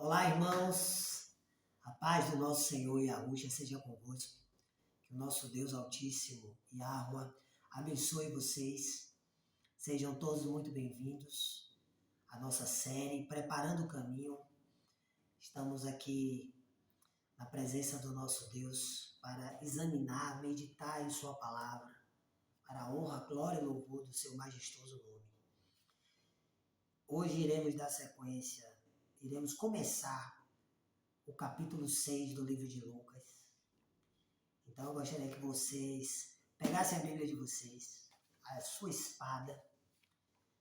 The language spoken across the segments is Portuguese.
Olá, irmãos. A paz do nosso Senhor Yahushua seja convosco. Que o nosso Deus Altíssimo, Yahuwah, abençoe vocês. Sejam todos muito bem-vindos à nossa série Preparando o Caminho. Estamos aqui na presença do nosso Deus para examinar, meditar em Sua palavra, para a honra, glória e louvor do Seu majestoso nome. Hoje iremos dar sequência, iremos começar o capítulo 6 do livro de Lucas. Então eu gostaria que vocês pegassem a Bíblia de vocês, a sua espada,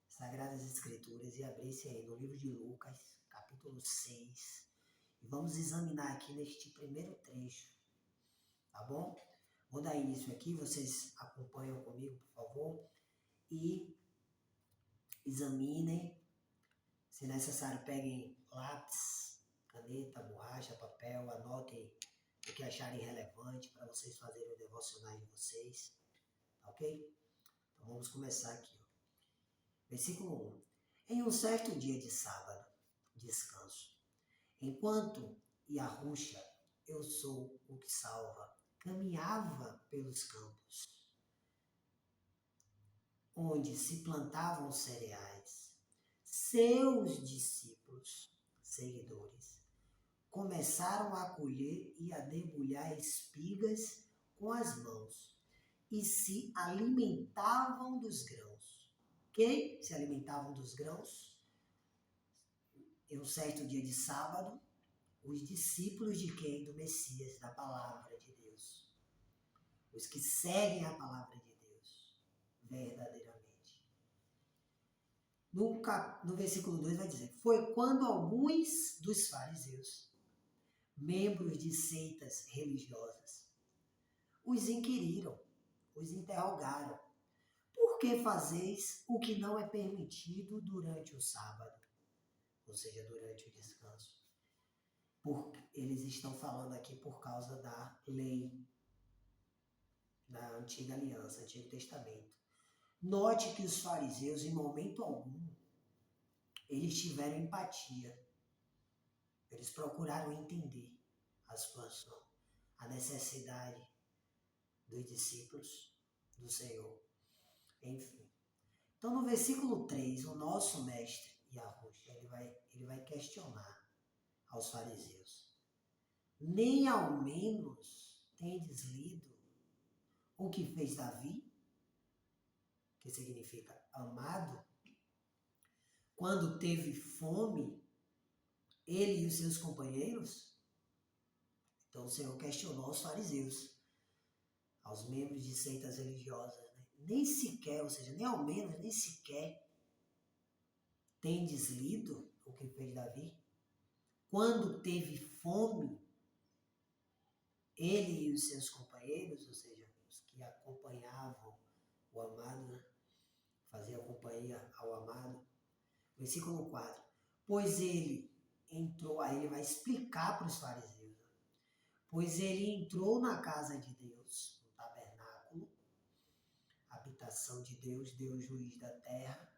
Sagradas Escrituras, e abrissem aí no livro de Lucas, capítulo 6. E vamos examinar aqui neste primeiro trecho, tá bom? Vou dar início aqui, vocês acompanham comigo, por favor, e examinem. Se necessário, peguem lápis, caneta, borracha, papel, anotem o que acharem relevante para vocês fazerem o devocionais de vocês, tá ok? Então vamos começar aqui. Ó. Versículo 1. Em um certo dia de sábado, descanso, enquanto Yahushua, eu sou o que salva, caminhava pelos campos, onde se plantavam cereais, seus discípulos, seguidores, começaram a colher e a debulhar espigas com as mãos e se alimentavam dos grãos. Quem se alimentavam dos grãos? Em um certo dia de sábado, os discípulos de quem? Do Messias, da palavra de Deus. Os que seguem a palavra de Deus, verdadeiramente. No versículo 2 vai dizer, foi quando alguns dos fariseus, membros de seitas religiosas, os inquiriram, os interrogaram. Por que fazeis o que não é permitido durante o sábado? Ou seja, durante o descanso. Eles estão falando aqui por causa da lei, da antiga aliança, Antigo Testamento. Note que os fariseus, em momento algum, eles tiveram empatia. Eles procuraram entender a situação, a necessidade dos discípulos do Senhor. Enfim. Então, no versículo 3, o nosso mestre, Yahushua, ele vai questionar aos fariseus. Nem ao menos tendes lido o que fez Davi, que significa amado, quando teve fome, ele e os seus companheiros? Então, o Senhor questionou aos fariseus, aos membros de seitas religiosas, né? Nem sequer, ou seja, nem ao menos, nem sequer tendes lido o que fez Davi? Quando teve fome, ele e os seus companheiros, ou seja, os que acompanhavam o amado, né? Faziam companhia ao amado. Versículo 4. Pois ele entrou, aí ele vai explicar para os fariseus, né? Pois ele entrou na casa de Deus, no tabernáculo, habitação de Deus, Deus juiz da terra,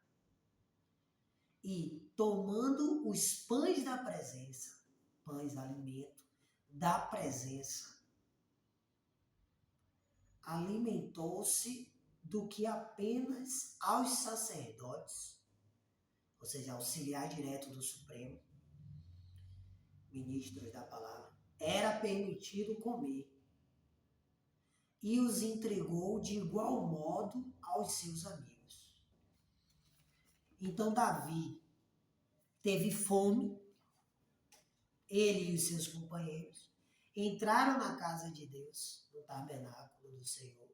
e tomando os pães da presença, pães, alimento, da presença, alimentou-se do que apenas aos sacerdotes, ou seja, auxiliar direto do Supremo, ministros da palavra, era permitido comer. E os entregou de igual modo aos seus amigos. Então Davi teve fome, ele e os seus companheiros entraram na casa de Deus, no tabernáculo do Senhor,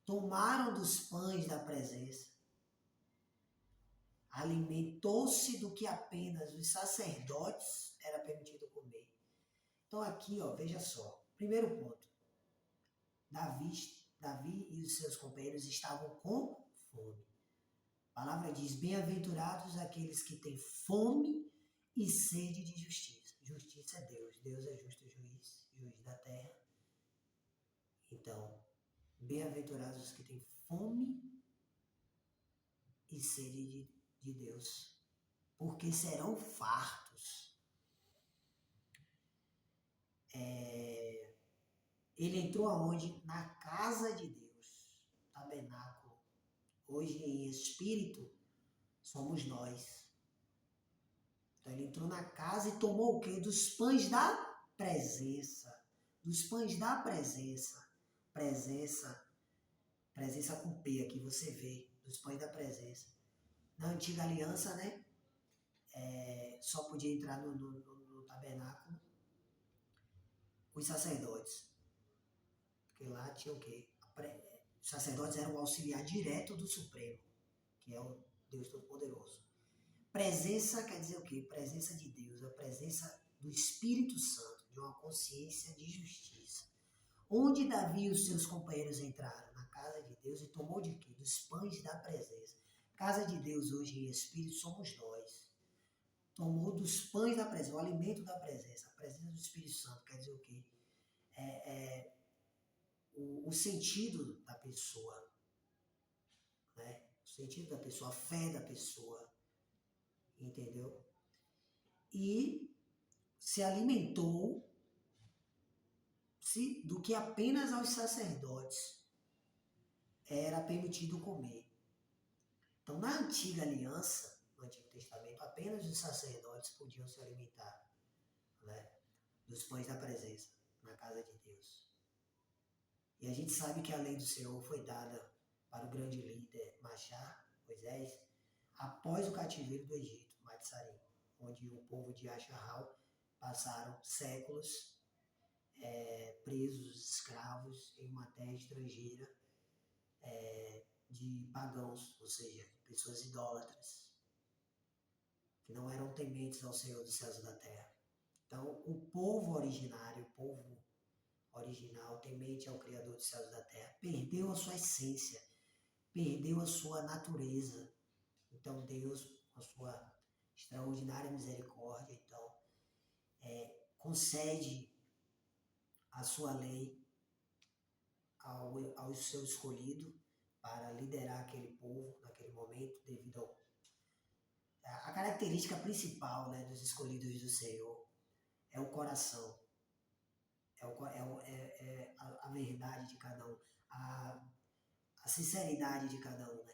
tomaram dos pães da presença, alimentou-se do que apenas os sacerdotes era permitido comer. Então aqui, ó, veja só, primeiro ponto, Davi e os seus companheiros estavam com fome. A palavra diz, bem-aventurados aqueles que têm fome e sede de justiça. Justiça é Deus, Deus é justo juiz, juiz da terra. Então, bem-aventurados os que têm fome e sede de Deus. porque serão fartos. Ele entrou aonde? Na casa de Deus, tabernáculo. Hoje em espírito somos nós. Então ele entrou na casa e tomou o quê? Dos pães da presença. Dos pães da presença. Presença com P aqui, você vê. Dos pães da presença. Na antiga aliança, né? Só podia entrar no tabernáculo os sacerdotes. Porque lá tinha o quê? Os sacerdotes eram o auxiliar direto do Supremo, que é o Deus Todo-Poderoso. Presença quer dizer o quê? Presença de Deus, a presença do Espírito Santo, de uma consciência de justiça. Onde Davi e os seus companheiros entraram? Na casa de Deus e tomou de quê? Dos pães da presença. Casa de Deus hoje em espírito somos nós. Tomou dos pães da presença, o alimento da presença. A presença do Espírito Santo quer dizer o quê? O sentido da pessoa, né? O sentido da pessoa, a fé da pessoa, entendeu? E se alimentou do que apenas aos sacerdotes era permitido comer. Então, na antiga aliança, no Antigo Testamento, apenas os sacerdotes podiam se alimentar, né, dos pães da presença na casa de Deus. E a gente sabe que a lei do Senhor foi dada para o grande líder Machá, Moisés, após o cativeiro do Egito, Matsarim, onde o povo de Acharral passaram séculos presos, escravos, em uma terra estrangeira de pagãos, ou seja, pessoas idólatras, que não eram tementes ao Senhor dos céus e da terra. Então, o povo originário, o povo original, temente ao Criador dos céus e da terra, perdeu a sua essência, perdeu a sua natureza. Então, Deus, com a sua extraordinária misericórdia, então, concede a sua lei ao seu escolhido para liderar aquele povo naquele momento, devido a característica principal, né, dos escolhidos do Senhor é o coração, a verdade de cada um, a sinceridade de cada um, né?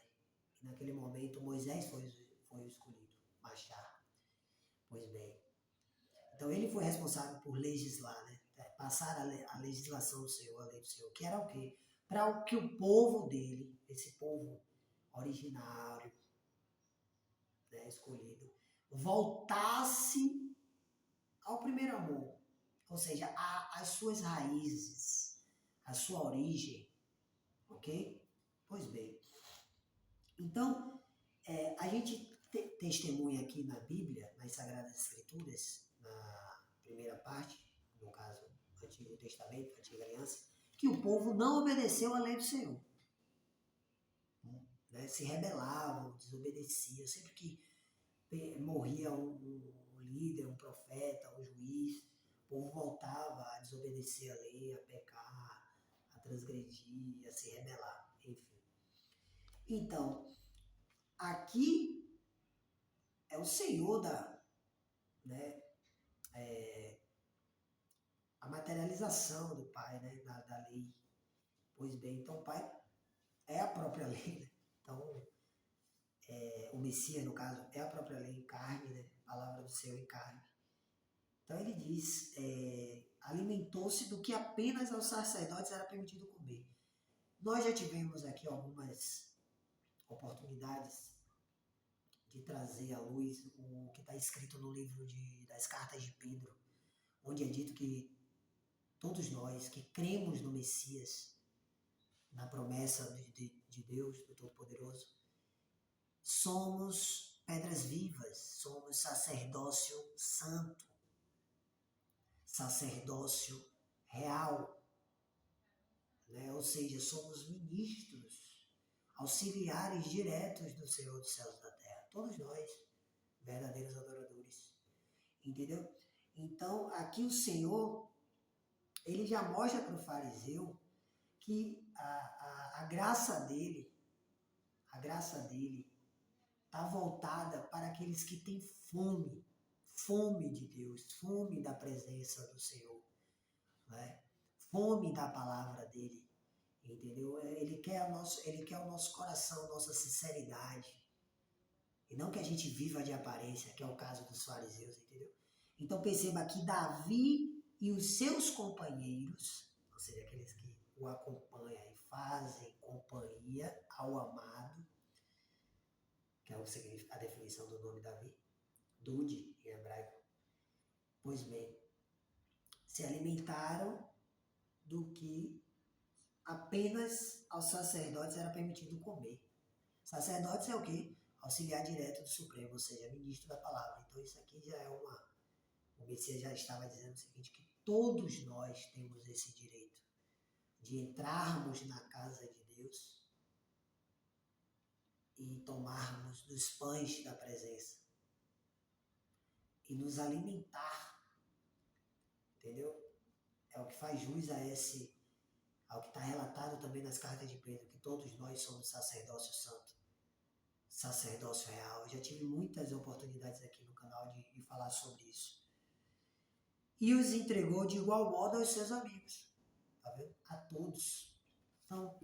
E naquele momento Moisés foi o escolhido, Machá. Pois bem, então ele foi responsável por legislar, né? Passar a legislação do Senhor, a lei do Senhor, que era o quê? Para que o povo dele, esse povo originário, né, escolhido, voltasse ao primeiro amor, ou seja, às suas raízes, à sua origem, ok? Pois bem, então, a gente testemunha aqui na Bíblia, nas Sagradas Escrituras, na primeira parte, no caso, Antigo Testamento, Antiga Aliança, que o povo não obedeceu à lei do Senhor. Né? Se rebelavam, desobedeciam. Sempre que morria um líder, um profeta, um juiz, o povo voltava a desobedecer a lei, a pecar, a transgredir, a se rebelar, enfim. Então, aqui é o Senhor né, a materialização do Pai, né, da lei. Pois bem, então o Pai é a própria lei, né? Então, o Messias, no caso, é a própria lei em carne, né? A palavra do Senhor em carne. Então ele diz, alimentou-se do que apenas aos sacerdotes era permitido comer. Nós já tivemos aqui algumas oportunidades de trazer à luz o que está escrito no livro das cartas de Pedro, onde é dito que todos nós que cremos no Messias, na promessa de Deus, do Todo-Poderoso, somos pedras vivas, somos sacerdócio santo, sacerdócio real, né? Ou seja, somos ministros, auxiliares diretos do Senhor dos céus e da terra, todos nós, verdadeiros adoradores, entendeu? Então, aqui o Senhor, ele já mostra para o fariseu que a graça dele está voltada para aqueles que têm fome, fome de Deus, fome da presença do Senhor, né? Fome da palavra dele, entendeu? Ele quer o nosso coração, nossa sinceridade, e não que a gente viva de aparência, que é o caso dos fariseus, entendeu? Então perceba que Davi e os seus companheiros, ou seja, aqueles que o acompanham e fazem companhia ao amado, que é a definição do nome Davi, Dud em hebraico, pois bem, se alimentaram do que apenas aos sacerdotes era permitido comer. Sacerdotes é o quê? Auxiliar direto do Supremo, ou seja, ministro da palavra. Então isso aqui já é uma... O Messias já estava dizendo o seguinte, que todos nós temos esse direito de entrarmos na casa de Deus e tomarmos dos pães da presença e nos alimentar, entendeu? É o que faz jus ao que está relatado também nas cartas de Pedro, que todos nós somos sacerdócio santo, sacerdócio real. Eu já tive muitas oportunidades aqui no canal de falar sobre isso. E os entregou de igual modo aos seus amigos, tá vendo? A todos. Então,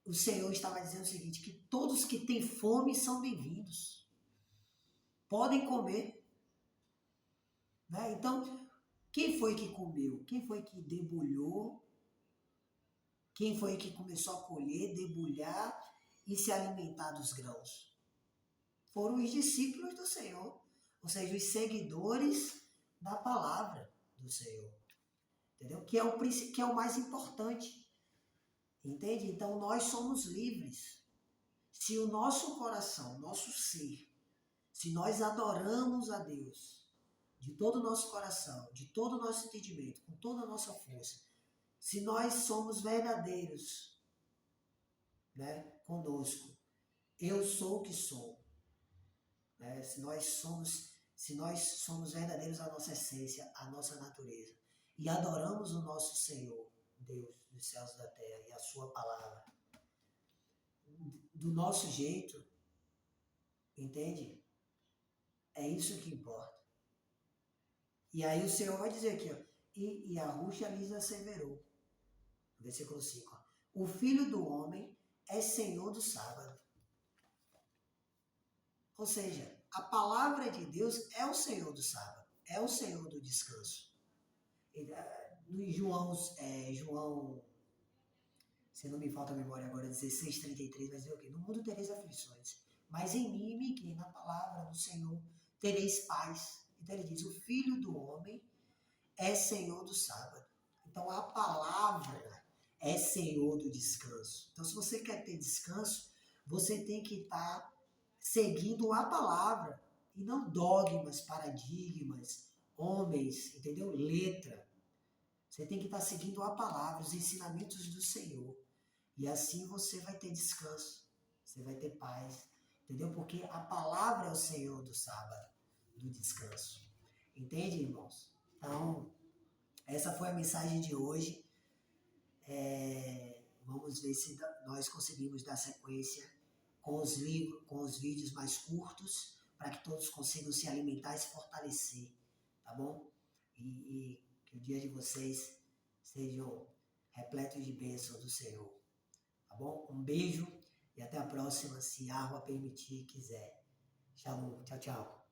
o Senhor estava dizendo o seguinte, que todos que têm fome são bem-vindos. Podem comer. Né? Então, quem foi que comeu? Quem foi que debulhou? Quem foi que começou a colher, debulhar e se alimentar dos grãos? Foram os discípulos do Senhor, ou seja, os seguidores da palavra do Senhor. Entendeu? Que é o mais importante. Entende? Então, nós somos livres. Se o nosso coração, nosso ser, se nós adoramos a Deus de todo o nosso coração, de todo o nosso entendimento, com toda a nossa força, se nós somos verdadeiros, né, conosco, eu sou o que sou, né, se nós somos verdadeiros à nossa essência, à nossa natureza, e adoramos o nosso Senhor, Deus dos céus e da terra, e a sua palavra, do nosso jeito, entende? É isso que importa. E aí o Senhor vai dizer aqui, ó, e a Rússia lhes asseverou, versículo 5, ó, o Filho do Homem é Senhor do sábado. Ou seja, a palavra de Deus é o Senhor do sábado, é o Senhor do descanso. No João, se não me falta a memória agora, 16:33, vai dizer o quê? No mundo tereis aflições, mas em mim, que na palavra do Senhor, tereis paz. Então ele diz, o Filho do Homem é Senhor do sábado. Então a palavra é Senhor do descanso. Então se você quer ter descanso, você tem que estar seguindo a palavra e não dogmas, paradigmas, homens, entendeu? Letra. Você tem que estar seguindo a palavra, os ensinamentos do Senhor. E assim você vai ter descanso, você vai ter paz, entendeu? Porque a palavra é o Senhor do sábado, do descanso. Entende, irmãos? Então, essa foi a mensagem de hoje. Vamos ver se nós conseguimos dar sequência com os vídeos mais curtos, para que todos consigam se alimentar e se fortalecer, tá bom? E que o dia de vocês sejam repletos de bênçãos do Senhor, tá bom? Um beijo e até a próxima, se a água permitir e quiser. Shalom, tchau, tchau.